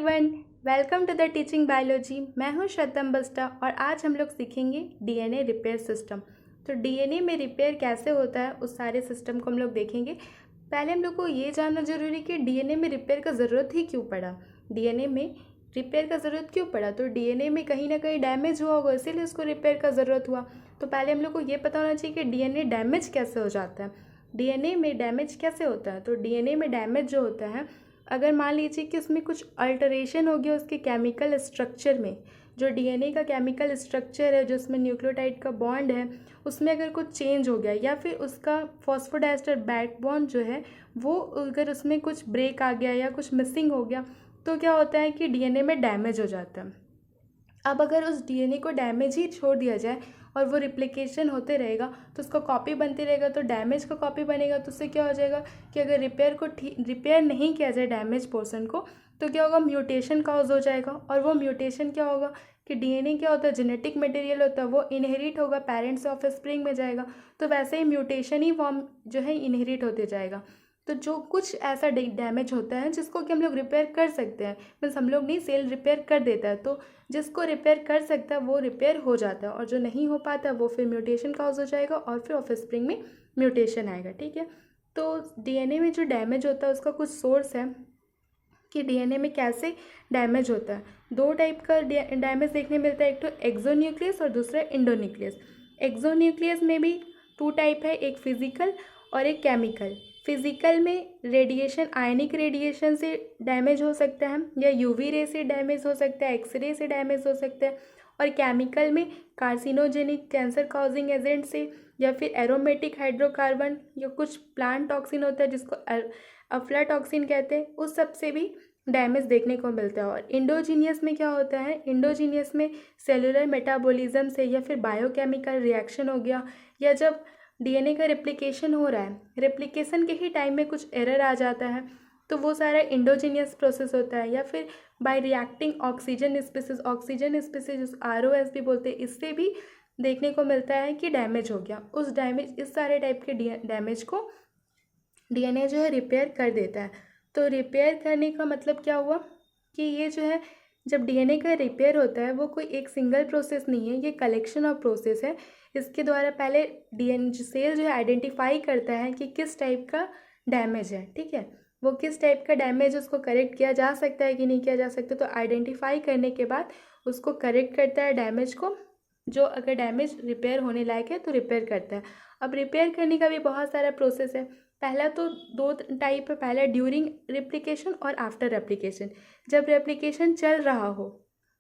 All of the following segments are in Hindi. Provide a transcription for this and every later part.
Everyone, welcome to the teaching biology. मैं हूं श्रद्धम बस्टा और आज हम लोग सीखेंगे डीएनए रिपेयर सिस्टम। तो डीएनए में रिपेयर कैसे होता है उस सारे सिस्टम को हम लोग देखेंगे। पहले हम लोग को ये जानना जरूरी कि डीएनए में रिपेयर का ज़रूरत ही क्यों पड़ा। डीएनए में रिपेयर का ज़रूरत क्यों पड़ा? तो डीएनए में कहीं ना कहीं डैमेज हुआ होगा, इसीलिए उसको रिपेयर का ज़रूरत हुआ। तो पहले हम लोग को ये पता होना चाहिए कि डीएनए डैमेज कैसे हो जाता है। डीएनए में डैमेज कैसे होता है? तो डीएनए में डैमेज जो होता है, अगर मान लीजिए कि उसमें कुछ अल्टरेशन हो गया उसके केमिकल स्ट्रक्चर में, जो डीएनए का केमिकल स्ट्रक्चर है, जो उसमें न्यूक्लियोटाइड का बॉन्ड है, उसमें अगर कुछ चेंज हो गया या फिर उसका फॉस्फोडाइस्टर बैकबोन जो है वो अगर उसमें कुछ ब्रेक आ गया या कुछ मिसिंग हो गया, तो क्या होता है कि डीएनए में डैमेज हो जाता है। अब अगर उस डीएनए को डैमेज ही छोड़ दिया जाए और वो रिप्लिकेशन होते रहेगा तो उसका कॉपी बनते रहेगा, तो डैमेज का कॉपी बनेगा। तो उससे क्या हो जाएगा कि अगर रिपेयर नहीं किया जाए डैमेज पोर्शन को, तो क्या होगा, म्यूटेशन कॉज हो जाएगा। और वो म्यूटेशन क्या होगा कि डीएनए क्या होता है, जेनेटिक मटेरियल होता है, वो इनहेरिट होगा, पेरेंट्स से ऑफस्प्रिंग में जाएगा। तो वैसे ही म्यूटेशन ही फॉर्म जो है इनहेरिट होते जाएगा। तो जो कुछ ऐसा डैमेज होता है जिसको कि हम लोग रिपेयर कर सकते हैं, मीन्स हम लोग नहीं, सेल रिपेयर कर देता है, तो जिसको रिपेयर कर सकता है वो रिपेयर हो जाता है, और जो नहीं हो पाता वो फिर म्यूटेशन कॉज हो जाएगा और फिर ऑफस्प्रिंग में म्यूटेशन आएगा। ठीक है, तो डीएनए में जो डैमेज होता है उसका कुछ सोर्स है कि डीएनए में कैसे डैमेज होता है। दो टाइप का डैमेज देखने मिलता है, एक तो एक्सोन्यूक्लियस और दूसरा इंडोन्यूक्लियस। एक्सोन्यूक्लियस में भी टू टाइप है, एक फिजिकल और एक केमिकल। फिजिकल में रेडिएशन, आयनिक रेडिएशन से डैमेज हो सकता है, या यूवी रे से डैमेज हो सकता है, एक्सरे से डैमेज हो सकता है। और केमिकल में कार्सिनोजेनिक, कैंसर कॉजिंग एजेंट से, या फिर एरोमेटिक हाइड्रोकार्बन, या कुछ प्लांट टॉक्सिन होता है जिसको अफ्लाटॉक्सिन कहते हैं, उस सब से भी डैमेज देखने को मिलता है। और इंडोजीनियस में क्या होता है, इंडोजीनियस में सेलुलर मेटाबॉलिज्म से या फिर बायोकेमिकल रिएक्शन हो गया, या जब डीएनए का रेप्लिकेशन हो रहा है, रेप्लिकेशन के ही टाइम में कुछ एरर आ जाता है, तो वो सारा इंडोजीनियस प्रोसेस होता है। या फिर bye reacting oxygen species ROS भी बोलते हैं, इससे भी देखने को मिलता है कि डैमेज हो गया। उस डैमेज, इस सारे टाइप के डैमेज को डीएनए जो है रिपेयर कर देता है। तो रिपेयर करने का मतलब क्या हुआ कि ये जो है, जब डीएनए का रिपेयर होता है वो कोई एक सिंगल प्रोसेस नहीं है, ये कलेक्शन ऑफ प्रोसेस है। इसके द्वारा पहले डीएनए सेल जो है आइडेंटिफाई करता है कि किस टाइप का डैमेज है। ठीक है, वो किस टाइप का डैमेज, उसको करेक्ट किया जा सकता है कि नहीं किया जा सकता। तो आइडेंटिफाई करने के बाद उसको करेक्ट करता है डैमेज को, जो अगर डैमेज रिपेयर होने लायक है तो रिपेयर करता है। अब रिपेयर करने का भी बहुत सारा प्रोसेस है। पहला तो दो टाइप है, पहला ड्यूरिंग रेप्लिकेशन और आफ्टर रेप्लिकेशन। जब रेप्लिकेशन चल रहा हो,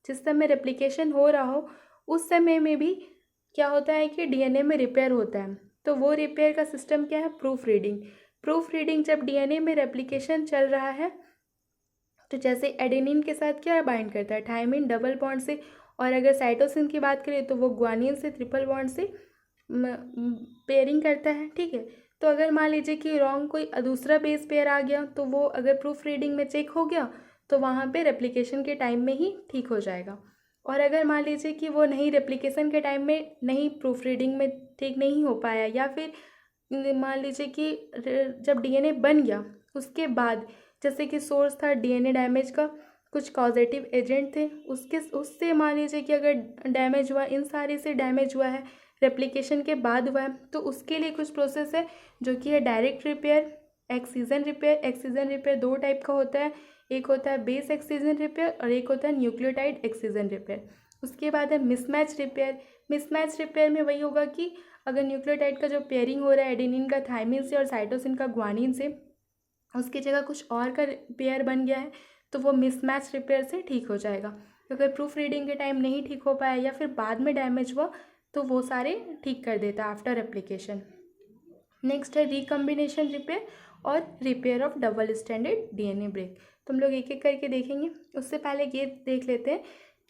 जिस समय रेप्लिकेशन हो रहा हो, उस समय में भी क्या होता है कि डीएनए में रिपेयर होता है। तो वो रिपेयर का सिस्टम क्या है, प्रूफ रीडिंग। प्रूफ रीडिंग, जब डीएनए में रेप्लिकेशन चल रहा है तो जैसे एडेनिन के साथ क्या बाइंड करता है, थायमिन डबल बॉन्ड से, और अगर साइटोसिन की बात करें तो वो ग्वानिन से ट्रिपल बॉन्ड से पेयरिंग करता है। ठीक है, तो अगर मान लीजिए कि रॉन्ग कोई दूसरा बेस पेयर आ गया, तो वो अगर प्रूफ रीडिंग में चेक हो गया तो वहाँ पे रेप्लिकेशन के टाइम में ही ठीक हो जाएगा। और अगर मान लीजिए कि वो नहीं, रेप्लिकेशन के टाइम में नहीं, प्रूफ रीडिंग में ठीक नहीं हो पाया, या फिर मान लीजिए कि जब डीएनए बन गया उसके बाद, जैसे कि सोर्स था डीएनए डैमेज का, कुछ कॉजेटिव एजेंट थे, उससे मान लीजिए कि अगर डैमेज हुआ, इन सारे से डैमेज हुआ है, रेप्लिकेशन के बाद हुआ है, तो उसके लिए कुछ प्रोसेस है जो कि है direct repair, excision repair. Excision repair दो टाइप का होता है, एक होता है बेस एक्सीजन रिपेयर और एक होता है न्यूक्लियोटाइड एक्सीजन रिपेयर। उसके बाद है मिसमैच रिपेयर। मिसमैच रिपेयर में वही होगा कि अगर न्यूक्लियोटाइड का जो पेयरिंग हो रहा है एडेनिन का थायमिन से और साइटोसिन का ग्वानिन से, उसकी जगह कुछ और का पेयर बन गया है, तो वो मिसमैच रिपेयर से ठीक हो जाएगा। अगर प्रूफ रीडिंग के टाइम नहीं ठीक हो पाया या फिर बाद में डैमेज हुआ, तो वो सारे ठीक कर देता है आफ्टर एप्लीकेशन। नेक्स्ट है रिकम्बिनेशन रिपेयर और repair of double standard DNA break. तो हम लोग एक एक करके देखेंगे। उससे पहले ये देख लेते हैं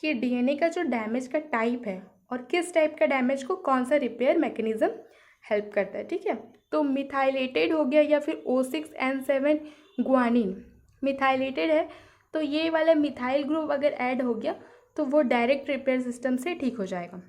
कि डीएनए का जो डैमेज का टाइप है और किस टाइप का डैमेज को कौन सा रिपेयर मैकेनिज्म हेल्प करता है। ठीक है, तो मिथाइलेटेड हो गया या फिर O6N7 ग्वानिन मिथाइलेटेड है, तो ये वाला मिथाइल ग्रुप अगर ऐड हो गया तो वो डायरेक्ट रिपेयर सिस्टम से ठीक हो जाएगा।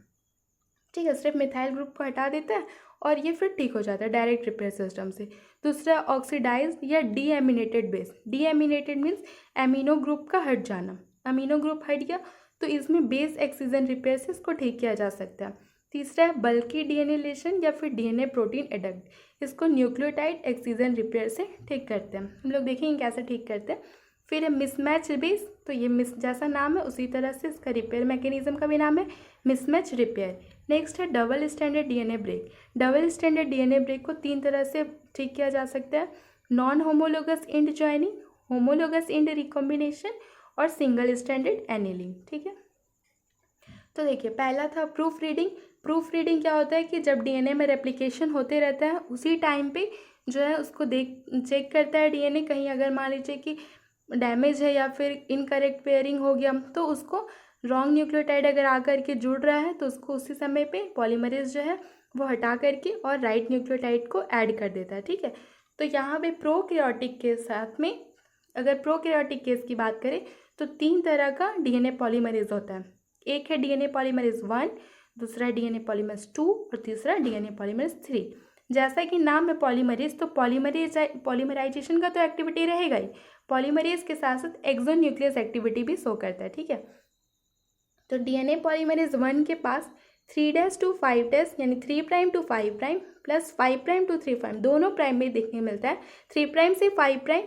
ठीक है, सिर्फ मिथाइल ग्रुप को हटा देता है और ये फिर ठीक हो जाता है डायरेक्ट रिपेयर सिस्टम से। दूसरा ऑक्सीडाइज या डीएमिनेटेड बेस। डीएमिनेटेड मीन्स एमिनो ग्रुप का हट जाना, अमीनो ग्रुप हट गया तो इसमें बेस एक्सीजन रिपेयर से इसको ठीक किया जा सकता है। तीसरा है बल्कि डीएनएलेशन या फिर डीएनए प्रोटीन एडक्ट, इसको न्यूक्लियोटाइड एक्सीजन रिपेयर से ठीक करते हैं। हम लोग देखेंगे कैसे ठीक करते हैं। फिर है मिसमैच बेस, तो ये मिस जैसा नाम है उसी तरह से इसका रिपेयर मैकेनिज्म का भी नाम है मिसमैच रिपेयर। नेक्स्ट है double standard DNA break. Double standard DNA break को 3 तरह से ठीक किया जा सकता है, non homologous end joining, homologous end recombination और सिंगल स्टैंडर्ड एनीलिंग। ठीक है, तो देखिए पहला था प्रूफ रीडिंग। प्रूफ रीडिंग क्या होता है कि जब डीएनए में रेप्लिकेशन होते रहता है उसी टाइम पे जो है उसको चेक करता है डीएनए, कहीं अगर मान लीजिए कि डैमेज है या फिर इनकरेक्ट पेयरिंग हो गया तो उसको रॉन्ग न्यूक्लियोटाइड अगर आकर के जुड़ रहा है तो उसको उसी समय पे पॉलीमरेज जो है वो हटा करके और राइट न्यूक्लियोटाइड को ऐड कर देता है। ठीक है, तो यहाँ पे प्रोकैरियोटिक के साथ में अगर प्रोकैरियोटिक केस की बात करें तो 3 तरह का डीएनए पॉलीमरेज होता है। एक है डीएनए पॉलीमरेज 1, दूसरा डीएनए पॉलीमरेज 2 और तीसरा डीएनए पॉलीमरेज 3। जैसा कि नाम है पॉलीमरेज, तो पॉलीमराइजेशन का तो एक्टिविटी रहेगा ही, पॉलीमरेज के साथ साथ एक्सोन न्यूक्लियस एक्टिविटी भी शो करता है। ठीक है, तो डीएनए पॉलीमरेज 1 के पास 3' to 5' यानी 3' to 5' प्लस 5' to 3' दोनों प्राइम में देखने मिलता है। 3' से 5'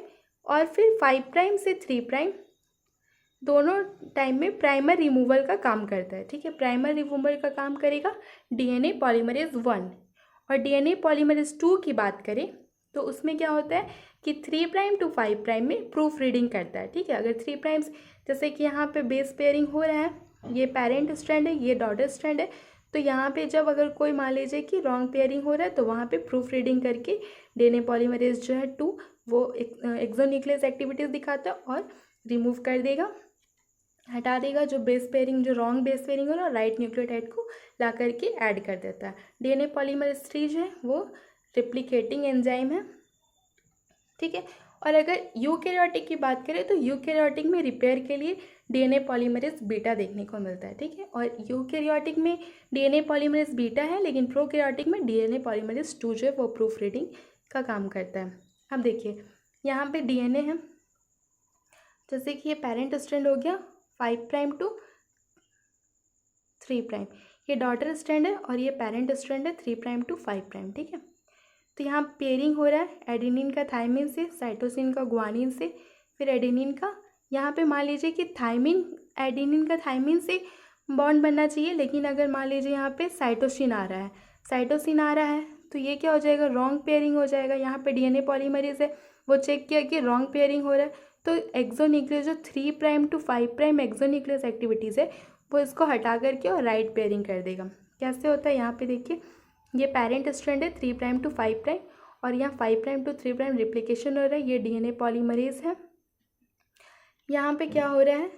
और फिर 5' से 3' दोनों टाइम में प्राइमर रिमूवल का काम करता है। ठीक है, प्राइमर रिमूवल का काम करेगा डीएनए पॉलीमरेज 1। और डीएनए पॉलीमरेज 2 की बात करें तो उसमें क्या होता है कि 3' to 5' में प्रूफ रीडिंग करता है। ठीक है, अगर 3' जैसे कि यहाँ पे बेस पेयरिंग हो रहा है, ये पेरेंट स्ट्रैंड है, ये डॉटर स्ट्रैंड है, तो यहाँ पे जब अगर कोई मान लीजिए कि रॉन्ग पेयरिंग हो रहा है तो वहाँ पे प्रूफ रीडिंग करके डीएनए पॉलीमरेज जो है 2 वो एक्सोन्यूक्लियस एक्टिविटीज़ दिखाता है और रिमूव कर देगा, हटा देगा जो बेस पेयरिंग, जो रॉन्ग बेस पेयरिंग हो रहा है, राइट न्यूक्लियोटाइड को ला करके ऐड कर देता है। डीएनए पॉलीमरेज 3 जो है वो रिप्लिकेटिंग एंजाइम है। ठीक है, और अगर यूकैरियोटिक की बात करें तो यूकैरियोटिक में रिपेयर के लिए डीएनए पॉलीमरेज बीटा देखने को मिलता है। ठीक है, और यूकैरियोटिक में डीएनए पॉलीमरेज बीटा है, लेकिन प्रोकैरियोटिक में डीएनए पॉलीमरेज 2 जो है वो प्रूफ रीडिंग का काम करता है। अब देखिए यहाँ पे डीएनए है, जैसे कि ये पेरेंट स्ट्रैंड हो गया 5' to 3', ये डॉटर स्ट्रैंड है और ये पेरेंट स्ट्रैंड है 3' to 5'। ठीक है, तो यहाँ पेयरिंग हो रहा है एडेनिन का थायमिन से, साइटोसिन का ग्वानिन से, फिर एडेनिन का, यहाँ पे मान लीजिए कि थायमिन एडेनिन का थायमिन से बॉन्ड बनना चाहिए, लेकिन अगर मान लीजिए यहाँ पे साइटोसिन आ रहा है तो ये क्या हो जाएगा, रॉन्ग पेयरिंग हो जाएगा। यहाँ पे डीएनए पॉलीमरेज है, वो चेक किया कि रॉन्ग पेयरिंग हो रहा है, तो एक्सोन्यूक्लियस जो 3' to 5' एक्सोन्यूक्लियस एक्टिविटीज़ है वो इसको हटा करके और राइट पेयरिंग कर देगा। कैसे होता है यहाँ पे देखिए, ये पेरेंट स्ट्रैंड है 3' to 5' और यहाँ 5' to 3' रिप्लिकेशन हो रहा है, ये डीएनए पॉलीमरेज है। यहाँ पे क्या हो रहा है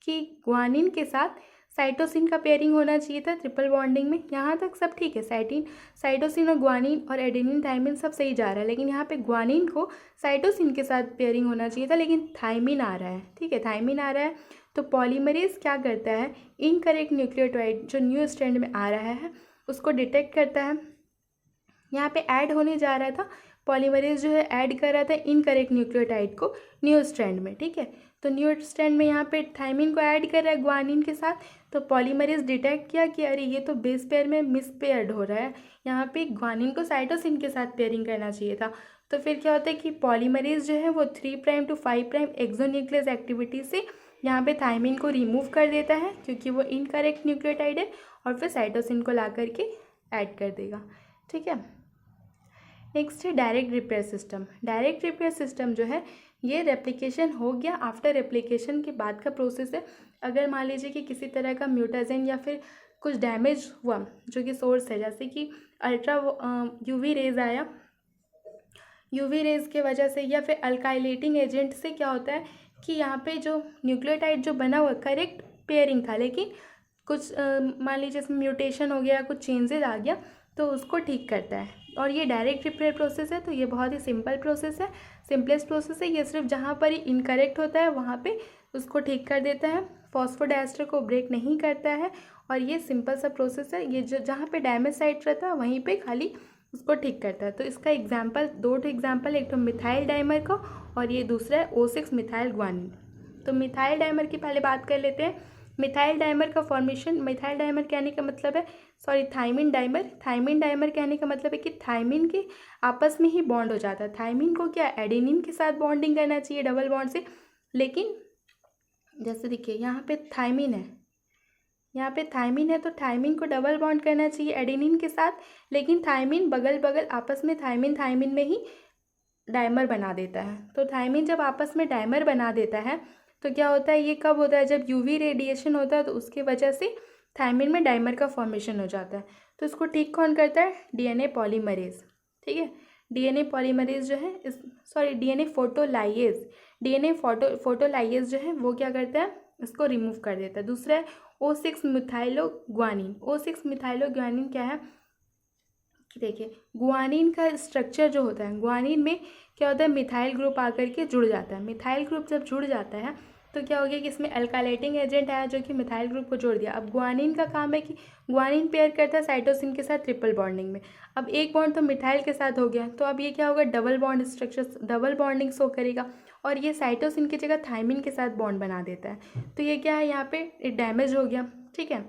कि ग्वानिन के साथ साइटोसिन का पेयरिंग होना चाहिए था ट्रिपल बॉन्डिंग में, यहाँ तक सब ठीक है। साइटोसिन और ग्वानिन और एडेनिन थायमिन सब सही जा रहा है, लेकिन यहाँ पे ग्वानिन को साइटोसिन के साथ पेयरिंग होना चाहिए था, लेकिन थायमिन आ रहा है। ठीक है, थायमिन आ रहा है तो पॉलीमरेज क्या करता है, इनकरेक्ट न्यूक्लियोटाइड जो न्यू स्ट्रैंड में आ रहा है उसको डिटेक्ट करता है। यहाँ पे ऐड होने जा रहा था, पॉलीमरेज जो है ऐड कर रहा था इनकरेक्ट न्यूक्लियोटाइड को न्यू स्ट्रैंड में। ठीक है, तो न्यू स्ट्रैंड में यहाँ पे थायमिन को ऐड कर रहा है ग्वानिन के साथ, तो पॉलीमरेज डिटेक्ट किया कि अरे ये तो बेस पेयर में मिसपेयर्ड हो रहा है, यहाँ पे ग्वानिन को साइटोसिन के साथ पेयरिंग करना चाहिए था। तो फिर क्या होता है कि पॉलीमरेज जो है वो 3' to 5' एक्सोन्यूक्लियस एक्टिविटी से यहाँ पे थायमिन को रिमूव कर देता है, क्योंकि वो इनकरेक्ट न्यूक्लियोटाइड है, और फिर साइटोसिन को ला करके ऐड कर देगा। ठीक है, नेक्स्ट है direct repair system. Direct repair system जो है ये रेप्लिकेशन हो गया, आफ्टर रेप्लिकेशन के बाद का प्रोसेस है। अगर मान लीजिए कि किसी तरह का म्यूटेशन या फिर कुछ डैमेज हुआ जो कि सोर्स है, जैसे कि अल्ट्रा यूवी रेज आया, यूवी रेज के वजह से या फिर अल्काइलेटिंग एजेंट से क्या होता है कि यहाँ पे जो न्यूक्लियोटाइड जो बना हुआ करेक्ट पेयरिंग था, लेकिन कुछ मान लीजिए इसमें म्यूटेशन हो गया, कुछ चेंजेस आ गया, तो उसको ठीक करता है। और ये डायरेक्ट रिपेयर प्रोसेस है, तो ये बहुत ही सिंपल प्रोसेस है, सिंपलेस्ट प्रोसेस है। ये सिर्फ जहाँ पर ही इनकरेक्ट होता है वहाँ पे उसको ठीक कर देता है, फॉस्फोडाइस्टर को ब्रेक नहीं करता है, और ये सिंपल सा प्रोसेस है। ये जो जहाँ पे डैमेज साइट रहता है वहीं पे खाली उसको ठीक करता है। तो इसका एग्जाम्पल, दो एग्जाम्पल, एक तो मिथाइल डाइमर का और ये दूसरा है O6 मिथाइल ग्वानिन। तो मिथाइल डाइमर की पहले बात कर लेते हैं। मिथाइल डाइमर का फॉर्मेशन, मिथाइल डाइमर कहने का मतलब है, sorry thymine dimer, thymine dimer कहने का मतलब है कि थाइमिन के आपस में ही बॉन्ड हो जाता है। थाइमिन को क्या एडेनिन के साथ बॉन्डिंग करना चाहिए डबल बॉन्ड से, लेकिन जैसे देखिए यहाँ पे थाइमिन है, यहाँ पे थाइमिन है तो थाइमिन को डबल बॉन्ड करना चाहिए एडेनिन के साथ, लेकिन थाइमिन बगल बगल आपस में थाइमिन थाइमिन में ही डाइमर बना देता है। तो थाइमिन जब आपस में डाइमर बना देता है तो क्या होता है, ये कब होता है, जब यूवी रेडिएशन होता है, तो उसकी वजह से थाइमिन में डाइमर का फॉर्मेशन हो जाता है। तो इसको ठीक कौन करता है, डीएनए पॉलीमरेज। ठीक है, डीएनए पॉलीमरेज जो है इस, सॉरी डीएनए फोटोलाइएज, डीएनए फोटोलाइएज जो है वो क्या करता है, इसको रिमूव कर देता है। दूसरा है O6 मिथाइलोग्वानिन। O6 मिथाइलोग्वानिन क्या है कि देखिए, गुआनिन का स्ट्रक्चर जो होता है, गुआनिन में क्या होता है, मिथाइल ग्रुप आकर के जुड़ जाता है। मिथाइल ग्रुप जब जुड़ जाता है तो क्या हो गया कि इसमें अल्काइलेटिंग एजेंट आया जो कि मिथाइल ग्रुप को जोड़ दिया। अब गुआनिन का काम है कि गुआनिन पेयर करता है साइटोसिन के साथ ट्रिपल बॉन्डिंग में। अब एक बॉन्ड तो मिथाइल के साथ हो गया, तो अब ये क्या होगा, double bond structure, double bonding show करेगा और ये साइटोसिन की जगह थाइमिन के साथ बॉन्ड बना देता है। तो ये क्या है, यहाँ पे डैमेज हो गया। ठीक है,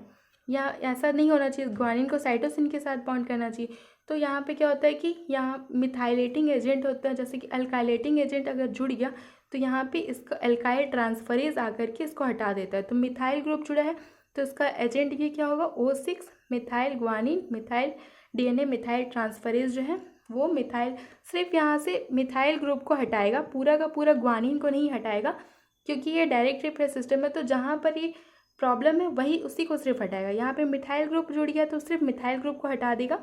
या ऐसा नहीं होना चाहिए, गुआनिन को साइटोसिन के साथ बॉन्ड करना चाहिए। तो यहाँ पे क्या होता है कि यहाँ मिथाइलेटिंग एजेंट होता है, जैसे कि अल्काइलेटिंग एजेंट अगर जुड़ गया तो यहाँ पे इसका अल्काइल ट्रांसफरेज आकर के इसको हटा देता है। तो मिथाइल ग्रुप जुड़ा है तो इसका एजेंट ये क्या होगा, O6 methyl guanine, methyl DNA methyl transferase जो है वो मिथाइल, सिर्फ यहाँ से मिथाइल ग्रुप को हटाएगा, पूरा का पूरा ग्वानिन को नहीं हटाएगा, क्योंकि ये डायरेक्ट रिपेयर सिस्टम है। तो जहाँ पर ये प्रॉब्लम है वही उसी को सिर्फ हटाएगा। यहाँ पे मिथाइल ग्रुप जुड़ गया तो सिर्फ मिथाइल ग्रुप को हटा देगा,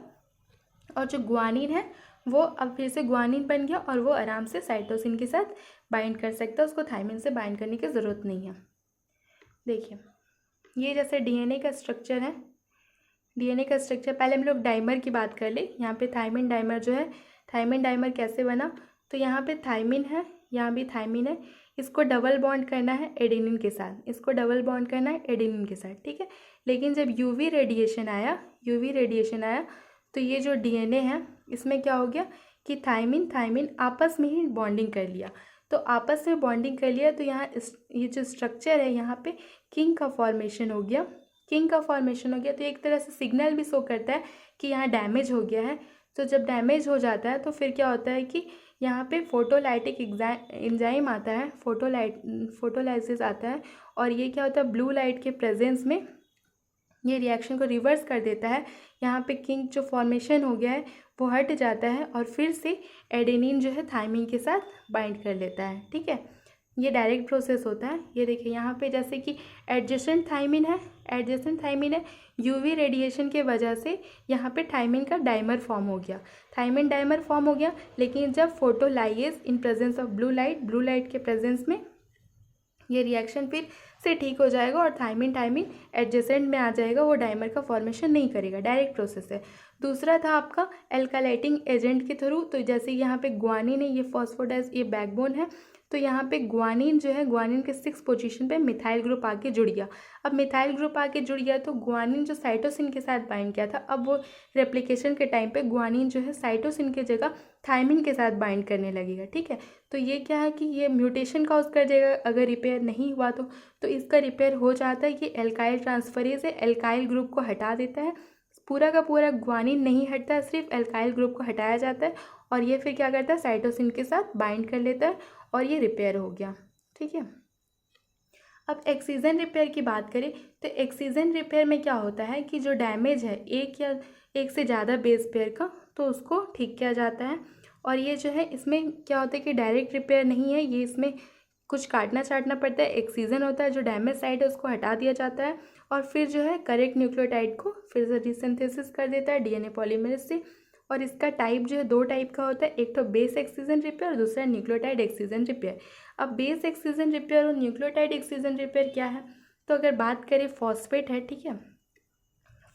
और जो ग्वानिन है वो अब फिर से ग्वानिन बन गया और वो आराम से साइटोसिन के साथ बाइंड कर सकता है, उसको थाइमिन से बाइंड करने की ज़रूरत नहीं है। देखिए ये जैसे डीएनए का स्ट्रक्चर है, डीएनए का स्ट्रक्चर, पहले हम लोग डाइमर की बात कर ले। यहाँ पे थाइमिन डाइमर जो है, थाइमिन डाइमर कैसे बना, तो यहाँ पे थाइमिन है, यहाँ भी थाइमिन है, इसको डबल बॉन्ड करना है एडेनिन के साथ, इसको डबल बॉन्ड करना है एडेनिन के साथ। ठीक है, लेकिन जब यूवी रेडिएशन आया, यूवी रेडिएशन आया तो ये जो डीएनए है इसमें क्या हो गया कि थाइमिन थाइमिन आपस में ही बॉन्डिंग कर लिया। तो आपस में बॉन्डिंग कर लिया तो यहाँ ये जो स्ट्रक्चर है यहाँ पे किंग का फॉर्मेशन हो गया, किंग का फॉर्मेशन हो गया। तो एक तरह से सिग्नल भी शो करता है कि यहाँ डैमेज हो गया है। तो जब डैमेज हो जाता है तो फिर क्या होता है कि यहाँ पे फोटोलाइटिक एंजाइम आता है, फोटोलाइसिस आता है, और ये क्या होता है, ब्लू लाइट के प्रेजेंस में ये रिएक्शन को रिवर्स कर देता है। यहाँ पे किंग जो फॉर्मेशन हो गया है वो हट जाता है और फिर से एडेनिन जो है थाइमिन के साथ बाइंड कर लेता है। ठीक है, ये डायरेक्ट प्रोसेस होता है। ये देखिए यहाँ पे जैसे कि एडजेसेंट थाइमिन है, एडजेसेंट थाइमिन है, यूवी रेडिएशन के वजह से यहाँ पे थाइमिन का डाइमर फॉर्म हो गया, थाइमिन डाइमर फॉर्म हो गया। लेकिन जब photolyase in presence of blue light के प्रेजेंस में ये रिएक्शन फिर से ठीक हो जाएगा और थाइमिन थाइमिन एडजेसेंट में आ जाएगा, वो डाइमर का फॉर्मेशन नहीं करेगा, डायरेक्ट प्रोसेस है। दूसरा था आपका एल्कालाइटिंग एजेंट के थ्रू। तो जैसे यहाँ पे ग्वानिन है, ये फॉस्फोडाइज, ये बैकबोन है, तो यहाँ पे ग्वानिन जो है, ग्वानिन के 6 पोजीशन पे मिथाइल ग्रुप आके जुड़ गया। अब मिथाइल ग्रुप आके जुड़ गया तो ग्वानिन जो साइटोसिन के साथ बाइंड किया था, अब वो रेप्लिकेशन के टाइम पे ग्वानिन जो है साइटोसिन की जगह थाइमिन के साथ बाइंड करने लगेगा। ठीक है, तो ये क्या है कि ये म्यूटेशन कॉज कर देगा अगर रिपेयर नहीं हुआ तो इसका रिपेयर हो जाता है। ये एल्काइल ट्रांसफरेज है, एल्काइल ग्रुप को हटा देता है, पूरा का पूरा ग्वानिन नहीं हटता है, सिर्फ एल्काइल ग्रुप को हटाया जाता है और ये फिर क्या करता है, साइटोसिन के साथ बाइंड कर लेता है और ये रिपेयर हो गया। ठीक है, अब एक्सीजन रिपेयर की बात करें तो एक्सीजन रिपेयर में क्या होता है कि जो डैमेज है एक या एक से ज़्यादा बेस पेयर का, तो उसको ठीक किया जाता है। और ये जो है इसमें क्या होता है कि डायरेक्ट रिपेयर नहीं है, ये इसमें कुछ काटना चाटना पड़ता है। एक्सीजन होता है, जो डैमेज साइड है उसको हटा दिया जाता है और फिर जो है करेक्ट न्यूक्लियोटाइड को फिर से रिसिंथेसिस कर देता है डीएनए पॉलीमरेज से। और इसका टाइप जो है 2 टाइप का होता है, एक तो बेस एक्सीजन रिपेयर और दूसरा न्यूक्लियोटाइड एक्सीजन रिपेयर। अब बेस एक्सीजन रिपेयर और न्यूक्लियोटाइड एक्सीजन रिपेयर क्या है, तो अगर बात करें फॉस्फेट है, ठीक है,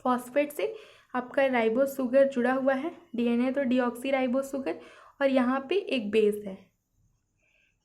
फॉस्फेट से आपका राइबोस शुगर जुड़ा हुआ है, डीएनए तो डीऑक्सी राइबोस शुगर, और यहाँ पे एक बेस है,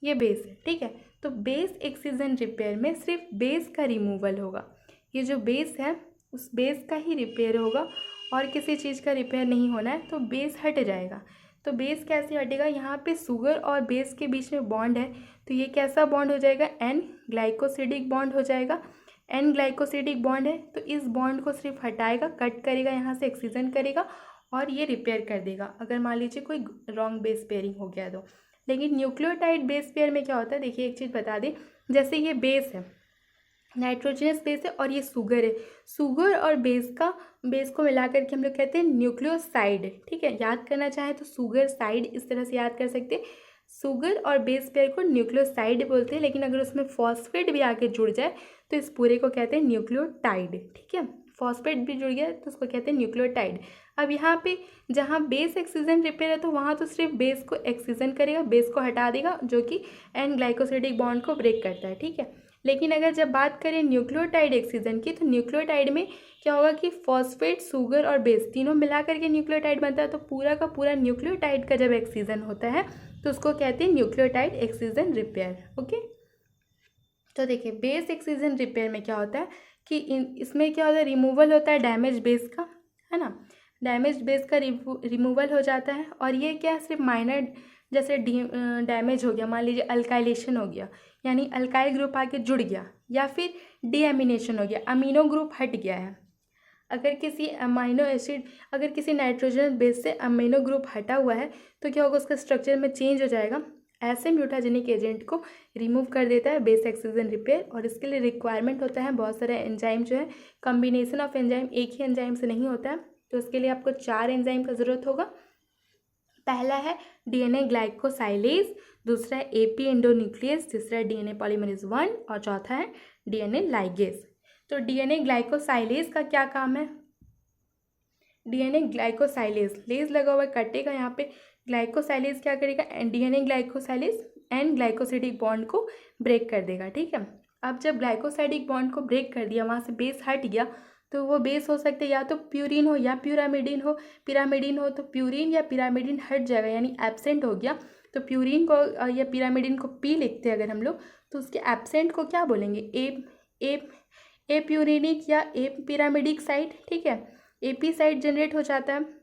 ये बेस है। ठीक है, तो बेस एक्सीजन रिपेयर में सिर्फ बेस का रिमूवल होगा, ये जो बेस है उस बेस का ही रिपेयर होगा और किसी चीज़ का रिपेयर नहीं होना है तो बेस हट जाएगा। तो बेस कैसे हटेगा, यहाँ पे शुगर और बेस के बीच में बॉन्ड है तो ये कैसा बॉन्ड हो जाएगा, एन ग्लाइकोसिडिक बॉन्ड हो जाएगा। एन ग्लाइकोसिडिक बॉन्ड है तो इस बॉन्ड को सिर्फ हटाएगा, कट करेगा, यहाँ से एक्सीजन करेगा और ये रिपेयर कर देगा अगर मान लीजिए कोई रॉन्ग बेस पेयरिंग हो गया तो। लेकिन न्यूक्लियोटाइड बेस पेयर में क्या होता है, देखिए एक चीज़ बता दें, जैसे ये बेस है, नाइट्रोजनस बेस है और ये शुगर है, शुगर और बेस को मिला करके हम लोग कहते हैं न्यूक्लियोसाइड। ठीक है, याद करना चाहे तो शुगर साइड इस तरह से याद कर सकते हैं। शुगर और बेस पेयर को न्यूक्लियोसाइड बोलते हैं, लेकिन अगर उसमें फॉस्फेट भी आके जुड़ जाए तो इस पूरे को कहते हैं न्यूक्लियोटाइड। ठीक है, फॉस्फेट भी जुड़ गया तो उसको कहते हैं न्यूक्लियोटाइड। अब यहाँ पे जहाँ बेस एक्सीजन रिपेयर है तो वहाँ तो सिर्फ बेस को एक्सीजन करेगा, बेस को हटा देगा, जो कि एन ग्लाइकोसिडिक बॉन्ड को ब्रेक करता है। ठीक है, लेकिन अगर जब बात करें न्यूक्लियोटाइड एक्सीजन की तो न्यूक्लियोटाइड में क्या होगा कि फॉस्फेट, शुगर और बेस तीनों मिला करके न्यूक्लियोटाइड बनता है। तो पूरा का पूरा न्यूक्लियोटाइड का जब एक्सीजन होता है तो उसको कहते हैं न्यूक्लियोटाइड एक्सीजन रिपेयर। ओके, तो देखिए बेस एक्सीजन रिपेयर में क्या होता है कि इसमें क्या होता है, रिमूवल होता है डैमेज बेस का, है ना, डैमेज बेस का रिमूवल हो जाता है। और ये क्या सिर्फ माइनर, जैसे डैमेज हो गया, मान लीजिए अल्काइलेशन हो गया, यानी अल्काइल ग्रुप आके जुड़ गया, या फिर डीएमिनेशन हो गया, अमीनो ग्रुप हट गया है। अगर किसी अमीनो एसिड, अगर किसी नाइट्रोजन बेस से अमीनो ग्रुप हटा हुआ है तो क्या होगा, उसका स्ट्रक्चर में चेंज हो जाएगा। ऐसे म्यूटाजेनिक एजेंट को रिमूव कर देता है बेस एक्सीजन रिपेयर। और इसके लिए रिक्वायरमेंट होता है बहुत सारे एंजाइम जो है, कॉम्बिनेशन ऑफ एंजाइम, एक ही एंजाइम से नहीं होता है। तो इसके लिए आपको 4 एंजाइम का ज़रूरत होगा। पहला है डीएनए ग्लाइकोसाइलेज, दूसरा है एपी एंडोन्यूक्लियस, तीसरा है डीएनए पॉलीमरेज 1 और चौथा है डीएनए लाइगेज। तो डीएनए ग्लाइकोसाइलेज का क्या काम है, डीएनए ग्लाइकोसाइलेज, लेज लगा हुआ है कटेगा यहाँ पे, ग्लाइकोसाइलेज क्या करेगा, डीएनए ग्लाइकोसाइलेज एन ग्लाइकोसिडिक बॉन्ड को ब्रेक कर देगा। ठीक है, अब जब ग्लाइकोसाइडिक बॉन्ड को ब्रेक कर दिया, वहाँ से बेस हट गया, तो वो बेस हो सकते हैं या तो प्यूरिन हो या पिरामिडिन हो। पिरामिडिन हो तो प्यूरिन या पिरामिडिन हट जाएगा, यानी एब्सेंट हो गया। तो प्यूरिन को या पिरामिडिन को पी लिखते हैं अगर हम लोग, तो उसके एब्सेंट को क्या बोलेंगे, ए प्यूरिनिक या ए पिरामिडिक साइट। ठीक है, एपी साइट जनरेट हो जाता है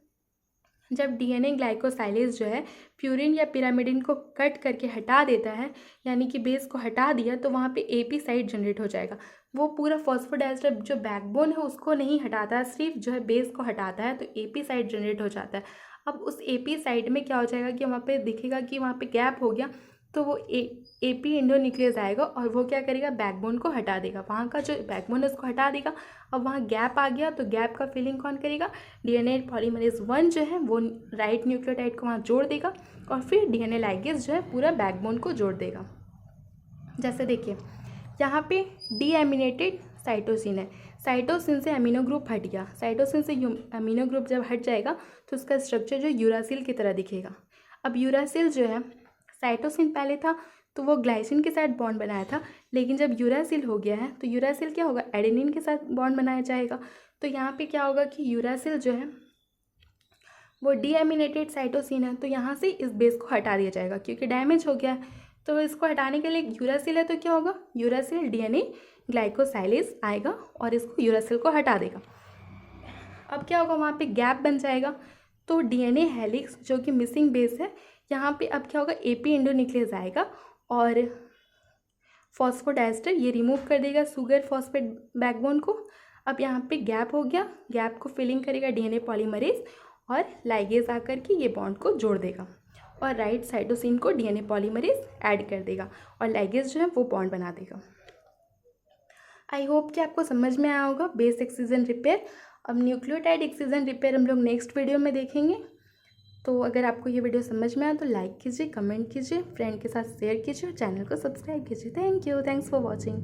जब डीएनए ग्लाइकोसाइलेज जो है प्यूरिन या पिरामिडिन को कट करके हटा देता है, यानी कि बेस को हटा दिया, तो वहाँ पे एपी साइट जनरेट हो जाएगा। वो पूरा फॉस्फोडाइस्टर जो बैकबोन है उसको नहीं हटाता है, सिर्फ जो है बेस को हटाता है, तो एपी साइट जनरेट हो जाता है। अब उस एपी साइट में क्या हो जाएगा कि वहाँ पे दिखेगा कि वहाँ पे गैप हो गया, तो वो एपी एंडोन्यूक्लियस आएगा और वो क्या करेगा, बैकबोन को हटा देगा, वहाँ का जो बैकबोन है उसको हटा देगा। अब वहाँ गैप आ गया तो गैप का फिलिंग कौन करेगा, डीएनए पॉलीमरेज 1 जो है वो राइट न्यूक्लियोटाइड को वहाँ जोड़ देगा और फिर डीएनए लाइगेज जो है पूरा बैकबोन को जोड़ देगा। जैसे देखिए यहाँ पे डीएमिनेटेड साइटोसिन है, साइटोसिन से अमीनो ग्रुप हट गया, साइटोसिन से अमीनो ग्रुप जब हट जाएगा तो उसका स्ट्रक्चर जो यूरासिल की तरह दिखेगा। अब यूरासिल जो है, साइटोसिन पहले था तो वो ग्लाइसिन के साथ बॉन्ड बनाया था, लेकिन जब यूरासिल हो गया है तो यूरासिल क्या होगा, एडेनिन के साथ बॉन्ड बनाया जाएगा। तो यहाँ पे क्या होगा कि यूरासिल जो है वो डीएमिनेटेड साइटोसिन है, तो यहाँ से इस बेस को हटा दिया जाएगा क्योंकि डैमेज हो गया है। तो इसको हटाने के लिए यूरासिल है तो क्या होगा, यूरासिल डीएनए ग्लाइकोसाइलेज आएगा और इसको यूरासिल को हटा देगा। अब क्या होगा, वहाँ पे गैप बन जाएगा, तो डीएनए हेलिक्स जो कि मिसिंग बेस है, यहाँ पे अब क्या होगा, एपी एंडोन्यूक्लियस आएगा और फॉस्फोडाइस्टर ये रिमूव कर देगा शुगर फॉस्फेट बैकबोन को। अब यहाँ पे गैप हो गया, गैप को फिलिंग करेगा डीएनए पॉलीमरेज और लाइगेज आकर के ये बॉन्ड को जोड़ देगा और राइट साइटोसिन को डीएनए पॉलीमरेज ऐड कर देगा और लाइगेज जो है वो बॉन्ड बना देगा। आई होप कि आपको समझ में आया होगा बेस एक्सीजन रिपेयर। अब न्यूक्लियोटाइड एक्सीजन रिपेयर हम लोग नेक्स्ट वीडियो में देखेंगे। तो अगर आपको ये वीडियो समझ में आया तो लाइक कीजिए, कमेंट कीजिए, फ्रेंड के साथ शेयर कीजिए और चैनल को सब्सक्राइब कीजिए। Thank you, thanks for watching.